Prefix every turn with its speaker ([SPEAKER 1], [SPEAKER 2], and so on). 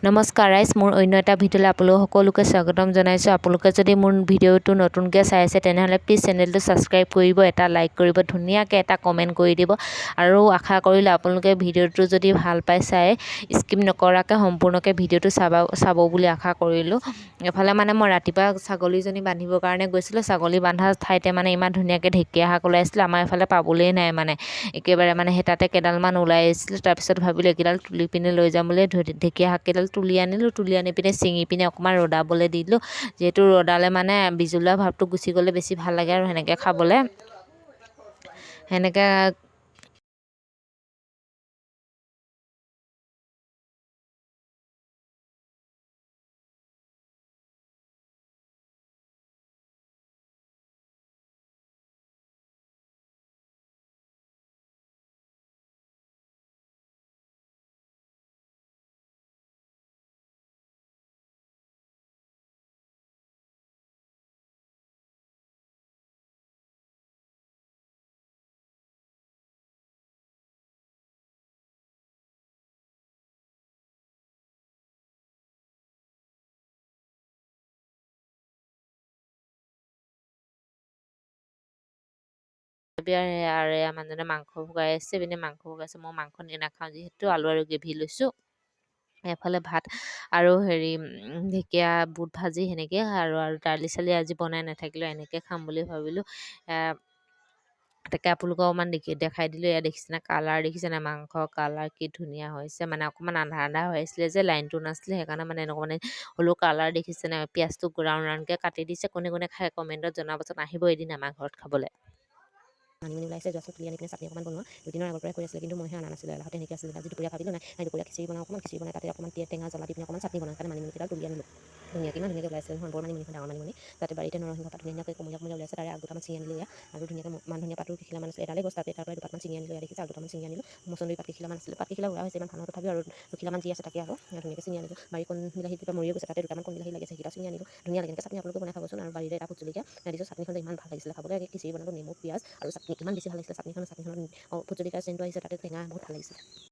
[SPEAKER 1] নমস্কাৰ ৰাইজ, মোৰ অন্য এটা ভিডিঅ'লৈ আপোনালোক সকলোকে স্বাগতম জনাইছোঁ। আপোনালোকে যদি মোৰ ভিডিঅ'টো নতুনকৈ চাই আছে তেনেহ'লে প্লিজ চেনেলটো ছাবস্ক্ৰাইব কৰিব, এটা লাইক কৰিব, ধুনীয়াকৈ এটা কমেণ্ট কৰি দিব। আৰু আশা কৰিলোঁ আপোনালোকে ভিডিঅ'টো যদি ভাল পাই চাই স্কিপ নকৰাকৈ সম্পূৰ্ণকৈ ভিডিঅ'টো চাব বুলি আশা কৰিলোঁ। এফালে মানে মই ৰাতিপুৱা ছাগলীজনী বান্ধিবৰ কাৰণে গৈছিলোঁ। ছাগলী বন্ধা ঠাইতে মানে ইমান ধুনীয়াকৈ ঢেকীয়া শাক ওলাইছিলে, আমাৰ এফালে পাবলেই নাই মানে একেবাৰে মানে সেই তাতে কেইডালমান ওলাই আহিছিলে। তাৰপিছত ভাবিলোঁ এইকেইডাল তুলি পিনে লৈ যাম বুলি ঢেকীয়া শাককেইডাল তুলি আনিলোঁ। তুলি আনি পিনে ছিঙি পিনে অকণমান ৰ'দাবলৈ দি দিলোঁ। যিহেতু ৰ'দালে মানে বিজলুৱা ভাৱটো গুচি গ'লে বেছি ভাল লাগে আৰু সেনেকৈ খাবলৈ। সেনেকৈ মানুহজনে মাংস ভগাই আছে, পিনে মাংস ভগাইছে। মই মাংস নাখাওঁ যিহেতু আলু আৰু গ্ৰেভি লৈছোঁ। এফালে ভাত আৰু ঢেকীয়া বুট ভাজি সেনেকৈ আৰু দালি চালি আজি বনাই নাথাকিলোঁ, এনেকৈ খাম বুলি ভাবিলোঁ। তাকে আপোনালোকক অকণমান দেখাই দিলোঁ। এয়া দেখিছেনে কালাৰ, দেখিছেনে মাংস কালাৰ কি ধুনীয়া হৈছে। মানে অকণমান আন্ধা আন্ধা হৈ আছিলে যে লাইনটো নাছিলে, সেইকাৰণে মানে এনেকুৱা মানে হ'লেও কালাৰ দেখিছেনে। পিঁয়াজটো ৰাউণ্ড ৰাউণ্ডকৈ কাটি দিছে। কোনে কোনে খাই কমেণ্টত জনাবচোন, আহিব এদিন আমাৰ ঘৰত খাবলৈ। মানিমুনি ওলাইছে, জাষ্ট তুলি আনি পিনে চাটনি অকণমান বনোৱা দুদিনৰ আগৰ পৰাই কৈ আছিলে, কিন্তু মইহে অনা নাছিলোঁ। এলাহতে এনেকৈ আছিলে। আজি দুপৰীয়া ভাবিলোঁ নাই দুপৰীয়া খিচিৰি বনাওঁ, অকণমান খিচিৰি বনাই তাতে অকণমান টেঙা জ্বলা দি পিনে অকণমান চাটনি বনাওঁ। সেইকাৰণে মানিমুনিকেইডাল তুলি আনিলোঁ। ধুনীয়াকৈ ইমান ধুনীয়াকৈ ওলাইছে নহয়, বৰ মানিমুনি ডাঙৰ মানিমুনি। তাতে বাৰীতে নৰসিংহ পাত ধুনীয়াকৈ কোমলীয়া কোমলীয়া ওলাইছে। তাৰে আগ দুটামান ছিঙি আনিলোঁ। আৰু ধুনীয়াকৈ মান ধনিয়া পাতো কিখিলামান আছে, এডালেই গছ তাতে তাৰ পৰা দুপাতমান ছিঙি আনিলোঁ। দেখিছে আগ দুটামান ছিঙি আনিলোঁ। মচন্দৰী পাত কিখিলামান আছিলে, পাত কিখিলা উৰা হৈছে ইমান ভাল তথাপিও আৰু দুখিলামান যি আছে তাকে আৰু ধুনীয়াকৈ ছিঙি আনিলোঁ। বাৰী কণ বিলাহী দুটা মৰিও গৈছে, তাতে দুটামান কণ বিলাহী লাগিছে, সেইকেইটা ছিঙি আনিলোঁ। ধুনীয়া লাগে এনেকৈ চাটনি আপোনালোকে বনাই খাবচোন। আৰু বাৰীৰে এটা ভোট জলকীয়া দিছোঁ। চাটনিখন ইমান ভাল লাগিছিলে খাবলৈ। খিচিৰি বনালোঁ, নেমু পিঁয়াজ আৰু চাটনি ইমান বেছি ভাল লাগিছিলে। চাটনিখনত ভোট জলকীয়াৰ চেণ্টটো আহিছে, তাতে টেঙা বহুত ভাল লাগিছিলে।